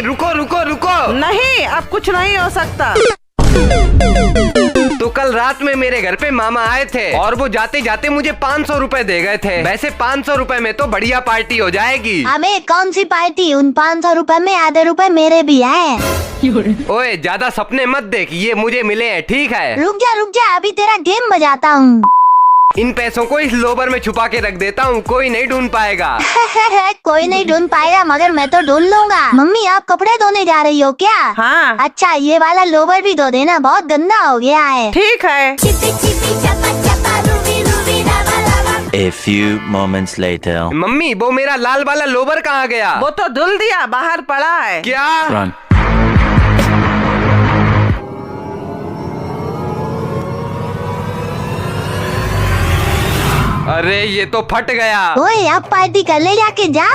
रुको रुको रुको। नहीं, अब कुछ नहीं हो सकता। तो कल रात में मेरे घर पे मामा आए थे और वो जाते जाते मुझे 500 रुपए दे गए थे। वैसे 500 रुपए में तो बढ़िया पार्टी हो जाएगी। अबे कौन सी पार्टी, उन 500 रुपए में आधे रुपए मेरे भी हैं। ओए ज्यादा सपने मत देख, ये मुझे मिले हैं, ठीक है। रुक जा, अभी तेरा गेम बजाता हूँ। इन पैसों को इस लोबर में छुपा के रख देता हूँ, कोई नहीं ढूंढ पाएगा। कोई नहीं ढूंढ पाएगा, मगर मैं तो ढूंढ लूंगा। मम्मी आप कपड़े धोने जा रही हो क्या? हाँ। अच्छा ये वाला लोवर भी धो देना, बहुत गंदा हो गया है। ठीक है। A few moments later. Mummy वो मेरा लाल वाला लोबर कहाँ गया? वो तो धुल दिया, बाहर पड़ा है। क्या? Run. अरे ये तो फट गया। ओए अब पार्टी कर ले जाके जा।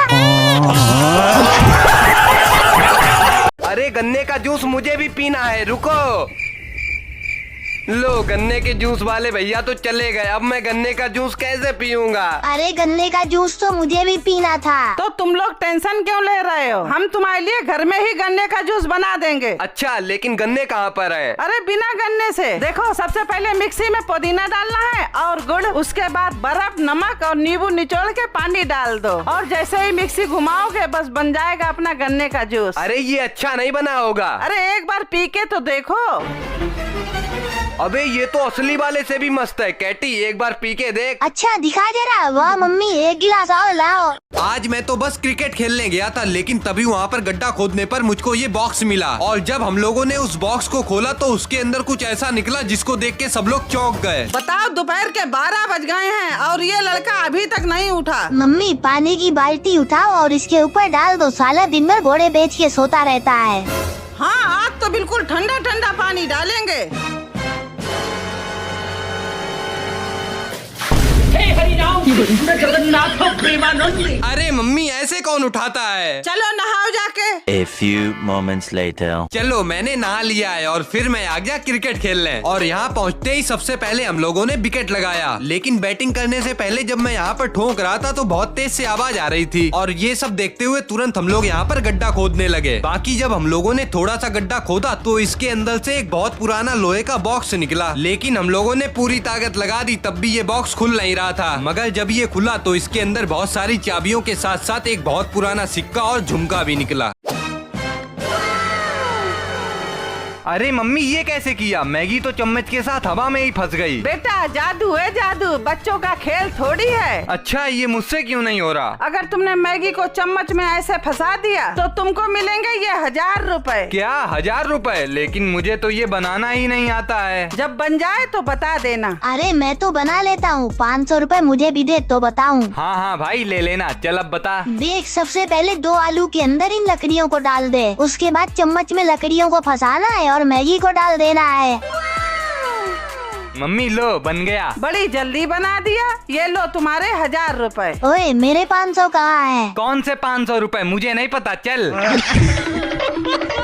अरे गन्ने का जूस मुझे भी पीना है, रुको। लो गन्ने के जूस वाले भैया तो चले गए, अब मैं गन्ने का जूस कैसे पीऊंगा? अरे गन्ने का जूस तो मुझे भी पीना था। तो तुम लोग टेंशन क्यों ले रहे हो? हम तुम्हारे लिए घर में ही गन्ने का जूस बना देंगे। अच्छा लेकिन गन्ने कहाँ पर है? अरे बिना गन्ने से देखो, सबसे पहले मिक्सी में पुदीना डालना है और गुड़, उसके बाद बर्फ, नमक और नींबू निचोड़ के पानी डाल दो और जैसे ही मिक्सी घुमाओगे बस बन जाएगा अपना गन्ने का जूस। अरे ये अच्छा नहीं बना होगा। अरे एक बार पी के तो देखो। अबे ये तो असली वाले से भी मस्त है। कैटी एक बार पी के देख। अच्छा दिखा जरा। वाह मम्मी एक गिलास और लाओ। आज मैं तो बस क्रिकेट खेलने गया था, लेकिन तभी वहाँ पर गड्ढा खोदने पर मुझको ये बॉक्स मिला और जब हम लोगों ने उस बॉक्स को खोला तो उसके अंदर कुछ ऐसा निकला जिसको देख के सब लोग चौंक गए। बताओ, दोपहर के 12 बज गए हैं और ये लड़का अभी तक नहीं उठा। मम्मी पानी की बाल्टी उठाओ और इसके ऊपर डाल दो, साला दिन भर घोड़े बेच के सोता रहता है। हाँ आज तो बिल्कुल ठंडा ठंडा पानी डालेंगे। अरे मम्मी ऐसे कौन उठाता है? चलो नहाओ जाके। A few moments later. चलो मैंने नहा लिया है और फिर मैं आ गया क्रिकेट खेलने। और यहाँ पहुँचते ही सबसे पहले हम लोगों ने विकेट लगाया, लेकिन बैटिंग करने से पहले जब मैं यहाँ पर ठोक रहा था तो बहुत तेज से आवाज आ रही थी और ये सब देखते हुए तुरंत हम लोग यहाँ पर गड्ढा खोदने लगे। बाकी जब हम लोगों ने थोड़ा सा गड्ढा खोदा तो इसके अंदर से एक बहुत पुराना लोहे का बॉक्स निकला, लेकिन हम लोगों ने पूरी ताकत लगा दी तब भी ये बॉक्स खुल नहीं रहा था। मगर जब ये खुला तो इसके अंदर बहुत सारी चाबियों के साथ साथ एक बहुत पुराना सिक्का और झुमका भी निकला। अरे मम्मी ये कैसे किया? मैगी तो चम्मच के साथ हवा में ही फंस गई। बेटा जादू है जादू, बच्चों का खेल थोड़ी है। अच्छा ये मुझसे क्यों नहीं हो रहा? अगर तुमने मैगी को चम्मच में ऐसे फंसा दिया तो तुमको मिलेंगे ये 1000 रुपए। क्या 1000 रुपए? लेकिन मुझे तो ये बनाना ही नहीं आता है। जब बन जाए तो बता देना। अरे मैं तो बना लेता हूँ, 500 रुपए मुझे भी दे तो बताऊँ। हाँ हाँ भाई ले लेना। चल अब बता। देख सबसे पहले 2 आलू के अंदर इन लकड़ियों को डाल दे, उसके बाद चम्मच में लकड़ियों को फंसाना है और मैगी को डाल देना है। मम्मी लो बन गया। बड़ी जल्दी बना दिया। ये लो तुम्हारे 1000 रुपए। ओए मेरे 500 कहाँ है? कौन से 500 रुपए? मुझे नहीं पता, चल।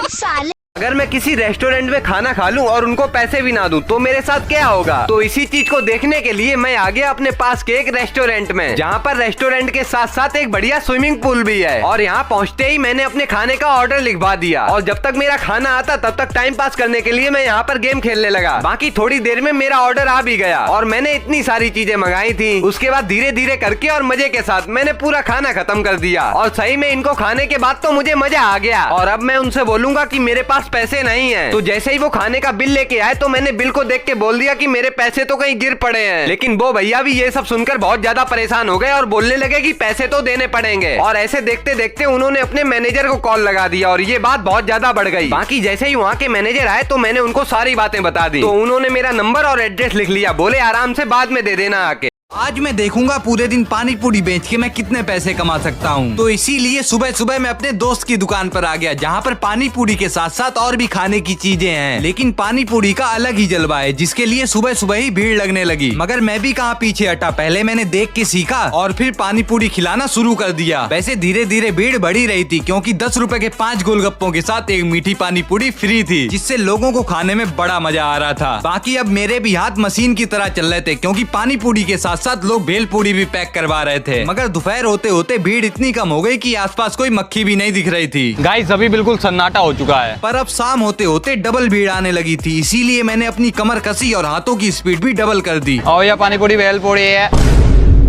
साले अगर मैं किसी रेस्टोरेंट में खाना खा लूं और उनको पैसे भी ना दूं तो मेरे साथ क्या होगा? तो इसी चीज को देखने के लिए मैं आ गया अपने पास के एक रेस्टोरेंट में, जहां पर रेस्टोरेंट के साथ साथ एक बढ़िया स्विमिंग पूल भी है। और यहां पहुंचते ही मैंने अपने खाने का ऑर्डर लिखवा दिया और जब तक मेरा खाना आता तब तक टाइम पास करने के लिए मैं यहाँ पर गेम खेलने लगा। बाकी थोड़ी देर में मेरा ऑर्डर आ भी गया और मैंने इतनी सारी चीजें मंगाई थी। उसके बाद धीरे धीरे करके और मजे के साथ मैंने पूरा खाना खत्म कर दिया और सही में इनको खाने के बाद तो मुझे मजा आ गया। और अब मैं उनसे बोलूंगा कि मेरे पास पैसे नहीं है। तो जैसे ही वो खाने का बिल लेके आए तो मैंने बिल को देख के बोल दिया कि मेरे पैसे तो कहीं गिर पड़े हैं। लेकिन वो भैया भी ये सब सुनकर बहुत ज्यादा परेशान हो गए और बोलने लगे कि पैसे तो देने पड़ेंगे। और ऐसे देखते देखते उन्होंने अपने मैनेजर को कॉल लगा दिया और ये बात बहुत ज्यादा बढ़ गई। बाकी जैसे ही वहाँ के मैनेजर आए तो मैंने उनको सारी बातें बता दी। तो उन्होंने मेरा नंबर और एड्रेस लिख लिया, बोले आराम से बाद में दे देना आके। आज मैं देखूंगा पूरे दिन पानी पूरी बेच के मैं कितने पैसे कमा सकता हूँ। तो इसीलिए सुबह सुबह मैं अपने दोस्त की दुकान पर आ गया, जहाँ पर पानी पूरी के साथ साथ और भी खाने की चीजें हैं। लेकिन पानी पूरी का अलग ही जलवा है, जिसके लिए सुबह सुबह ही भीड़ लगने लगी। मगर मैं भी कहाँ पीछे हटा, पहले मैंने देख के सीखा और फिर पानी पूरी खिलाना शुरू कर दिया। वैसे धीरे धीरे भीड़ बढ़ी रही थी, क्योंकि 10 रुपए के 5 गोलगप्पों के साथ एक मीठी पानी पूरी फ्री थी, जिससे लोगों को खाने में बड़ा मजा आ रहा था। बाकी अब मेरे भी हाथ मशीन की तरह चल रहे थे, क्योंकि पानी पूरी के साथ साथ लोग भेलपूरी भी पैक करवा रहे थे, मगर दोपहर होते होते भीड़ इतनी कम हो गई कि आसपास कोई मक्खी भी नहीं दिख रही थी। गाइस अभी बिल्कुल सन्नाटा हो चुका है। पर अब शाम होते होते डबल भीड़ आने लगी थी, इसीलिए मैंने अपनी कमर कसी और हाथों की स्पीड भी डबल कर दी। और ये पानी पूरी भेल पूरी है।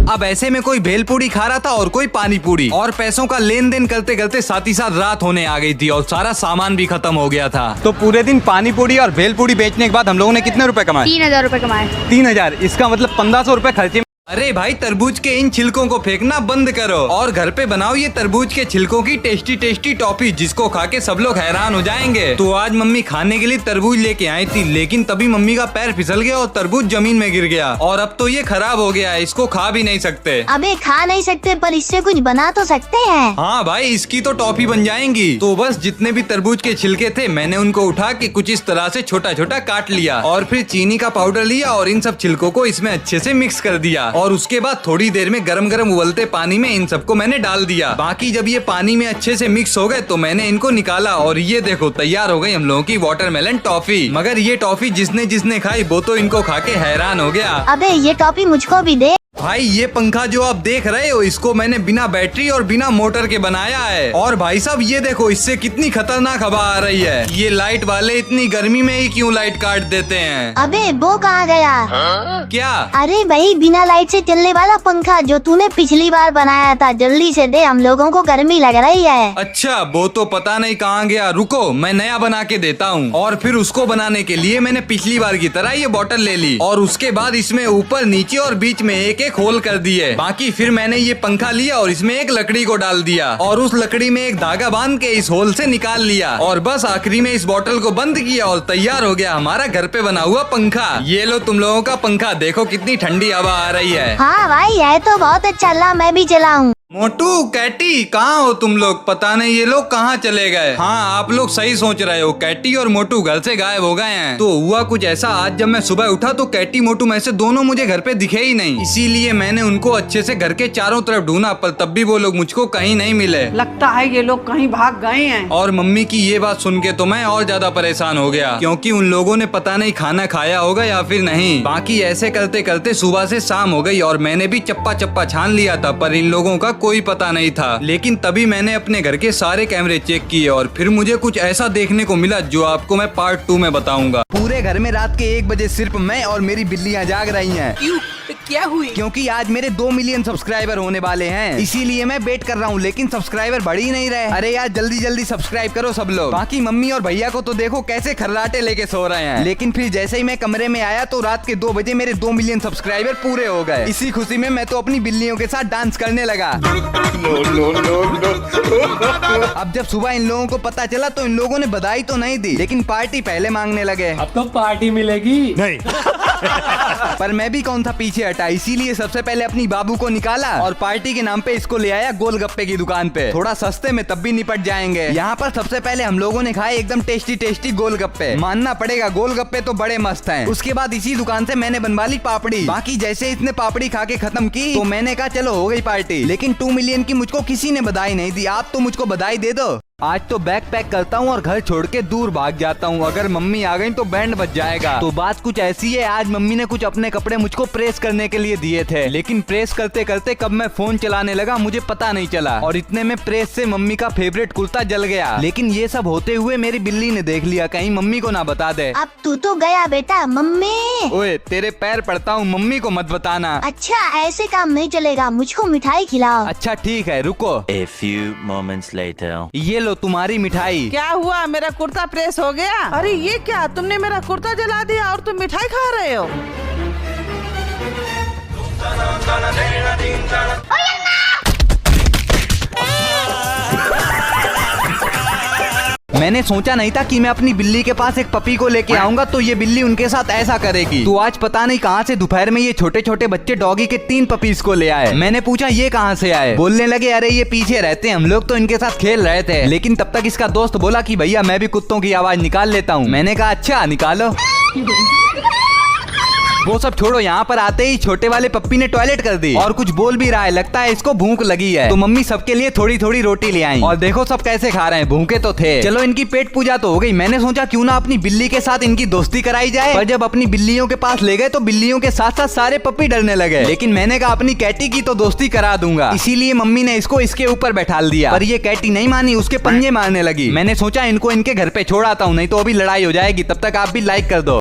अब ऐसे में कोई भेलपूरी खा रहा था और कोई पानी पूरी, और पैसों का लेन देन करते करते साथ ही साथ रात होने आ गई थी और सारा सामान भी खत्म हो गया था। तो पूरे दिन पानी पूरी और भेल पूरी बेचने के बाद हम लोगों ने कितने रुपए कमाए? 3000 रुपए कमाए। 3000। इसका मतलब 1500 रुपए खर्चे। अरे भाई, तरबूज के इन छिलकों को फेंकना बंद करो और घर पे बनाओ ये तरबूज के छिलकों की टेस्टी टेस्टी टॉफी, जिसको खा के सब लोग हैरान हो जाएंगे। तो आज मम्मी खाने के लिए तरबूज लेके आई थी, लेकिन तभी मम्मी का पैर फिसल गया और तरबूज जमीन में गिर गया और अब तो ये खराब हो गया है, इसको खा भी नहीं सकते। अबे खा नहीं सकते पर इससे कुछ बना तो सकते हैं। हाँ भाई, इसकी तो टॉफी बन जाएंगी। तो बस जितने भी तरबूज के छिलके थे मैंने उनको उठा के कुछ इस तरह से छोटा छोटा काट लिया और फिर चीनी का पाउडर लिया और इन सब छिलकों को इसमें अच्छे से मिक्स कर दिया और उसके बाद थोड़ी देर में गरम गरम उबलते पानी में इन सबको मैंने डाल दिया। बाकी जब ये पानी में अच्छे से मिक्स हो गए तो मैंने इनको निकाला और ये देखो तैयार हो गई हम लोगों की वाटरमेलन टॉफी। मगर ये टॉफी जिसने जिसने खाई वो तो इनको खा के हैरान हो गया। अबे ये टॉफी मुझको भी दे। भाई ये पंखा जो आप देख रहे हो इसको मैंने बिना बैटरी और बिना मोटर के बनाया है। और भाई साहब ये देखो इससे कितनी खतरनाक हवा आ रही है। ये लाइट वाले इतनी गर्मी में ही क्यों लाइट काट देते हैं? अबे वो कहाँ गया? क्या? अरे भाई बिना लाइट से चलने वाला पंखा जो तूने पिछली बार बनाया था, जल्दी से दे, हम लोगों को गर्मी लग रही है। अच्छा वो तो पता नहीं कहाँ गया, रुको मैं नया बना के देता हूँ। और फिर उसको बनाने के लिए मैंने पिछली बार की तरह ये बोतल ले ली और उसके बाद इसमें ऊपर नीचे और बीच में एक एक होल कर दिए। बाकी फिर मैंने ये पंखा लिया और इसमें एक लकड़ी को डाल दिया और उस लकड़ी में एक धागा बांध के इस होल से निकाल लिया और बस आखिरी में इस बोतल को बंद किया और तैयार हो गया हमारा घर पे बना हुआ पंखा। ये लो तुम लोगों का पंखा, देखो कितनी ठंडी हवा आ रही है। हाँ भाई है तो बहुत अच्छा, ला मैं भी चलाऊं। मोटू कैटी कहाँ हो तुम लोग? पता नहीं ये लोग कहाँ चले गए। हाँ आप लोग सही सोच रहे हो, कैटी और मोटू घर से गायब हो गए हैं। तो हुआ कुछ ऐसा, आज जब मैं सुबह उठा तो कैटी मोटू में से दोनों मुझे घर पे दिखे ही नहीं, इसीलिए मैंने उनको अच्छे से घर के चारों तरफ ढूंढा पर तब भी वो लोग मुझको कहीं नहीं मिले। लगता है ये लोग कहीं भाग गए हैं। और मम्मी की ये बात सुन के तो मैं और ज्यादा परेशान हो गया, क्योंकि उन लोगों ने पता नहीं खाना खाया होगा या फिर नहीं। बाकी ऐसे करते करते सुबह से शाम हो गई और मैंने भी चप्पा चप्पा छान लिया था पर इन लोगों का कोई पता नहीं था। लेकिन तभी मैंने अपने घर के सारे कैमरे चेक किए और फिर मुझे कुछ ऐसा देखने को मिला जो आपको मैं पार्ट 2 में बताऊंगा। पूरे घर में रात के 1 बजे सिर्फ मैं और मेरी बिल्लियां जाग रही हैं। क्यों? क्या हुई? क्योंकि आज मेरे 2 मिलियन सब्सक्राइबर होने वाले हैं, इसीलिए मैं वेट कर रहा हूँ, लेकिन सब्सक्राइबर बढ़ ही नहीं रहे। अरे यार जल्दी जल्दी सब्सक्राइब करो सब लोग। बाकी मम्मी और भैया को तो देखो कैसे खर्राटे लेके सो रहे हैं। लेकिन फिर जैसे ही मैं कमरे में आया तो रात के 2 बजे मेरे 2 मिलियन सब्सक्राइबर पूरे हो गए। इसी खुशी में मैं तो अपनी बिल्लियों के साथ डांस करने लगा। अब जब सुबह इन लोगों को पता चला तो इन लोगों ने बधाई तो नहीं दी, लेकिन पार्टी पहले मांगने लगे। अब तो पार्टी मिलेगी नहीं। पर मैं भी कौन था पीछे हटा, इसीलिए सबसे पहले अपनी बाबू को निकाला और पार्टी के नाम पे इसको ले आया गोलगप्पे की दुकान पे। थोड़ा सस्ते में तब भी निपट जाएंगे। यहाँ पर सबसे पहले हम लोगों ने खाए एकदम टेस्टी टेस्टी गोलगप्पे। मानना पड़ेगा गोलगप्पे तो बड़े मस्त हैं। उसके बाद इसी दुकान से मैंने बनवा ली पापड़ी। बाकी जैसे इसने पापड़ी खा के खत्म की तो मैंने कहा चलो हो गई पार्टी। लेकिन 2 मिलियन की मुझको किसी ने बधाई नहीं दी। आप तो मुझको बधाई दे दो। आज तो बैग पैक करता हूँ और घर छोड़ के दूर भाग जाता हूँ। अगर मम्मी आ गई तो बैंड बज जाएगा। तो बात कुछ ऐसी है, आज मम्मी ने कुछ अपने कपड़े मुझको प्रेस करने के लिए दिए थे, लेकिन प्रेस करते करते कब मैं फोन चलाने लगा मुझे पता नहीं चला और इतने में प्रेस से मम्मी का फेवरेट कुर्ता जल गया। लेकिन ये सब होते हुए मेरी बिल्ली ने देख लिया, कहीं मम्मी को ना बता दे। अब तू तो गया बेटा। मम्मी, ओए तेरे पैर पड़ता हूँ, मम्मी को मत बताना। अच्छा ऐसे काम नहीं चलेगा, मुझको मिठाई खिलाओ। अच्छा ठीक है रुको। A few moments later. ये लो तुम्हारी मिठाई। क्या हुआ? मेरा कुर्ता प्रेस हो गया? अरे ये क्या, तुमने मेरा कुर्ता जला दिया और तुम मिठाई खा रहे हो? मैंने सोचा नहीं था कि मैं अपनी बिल्ली के पास एक पपी को लेके आऊंगा तो ये बिल्ली उनके साथ ऐसा करेगी। तो आज पता नहीं कहां से दोपहर में ये छोटे छोटे बच्चे डॉगी के 3 पपीज को ले आए। मैंने पूछा ये कहां से आए? बोलने लगे अरे ये पीछे रहते हैं, हम लोग तो इनके साथ खेल रहे थे। लेकिन तब तक इसका दोस्त बोला कि भैया मैं भी कुत्तों की आवाज निकाल लेता हूँ। मैंने कहा अच्छा निकालो। वो सब छोड़ो, यहाँ पर आते ही छोटे वाले पप्पी ने टॉयलेट कर दी और कुछ बोल भी रहा है, लगता है इसको भूख लगी है। तो मम्मी सबके लिए थोड़ी थोड़ी रोटी ले आई और देखो सब कैसे खा रहे हैं, भूखे तो थे। चलो इनकी पेट पूजा तो हो गई। मैंने सोचा क्यों ना अपनी बिल्ली के साथ इनकी दोस्ती कराई जाए, पर जब अपनी बिल्लियों के पास ले गए तो बिल्लियों के साथ साथ सारे पप्पी डरने लगे। लेकिन मैंने कहा अपनी कैटी की तो दोस्ती करा दूंगा, इसीलिए मम्मी ने इसको इसके ऊपर बैठाल दिया। पर ये कैटी नहीं मानी, उसके पंजे मारने लगी। मैंने सोचा इनको इनके घर पे छोड़ आता हूँ, नहीं तो अभी लड़ाई हो जाएगी। तब तक आप भी लाइक कर दो।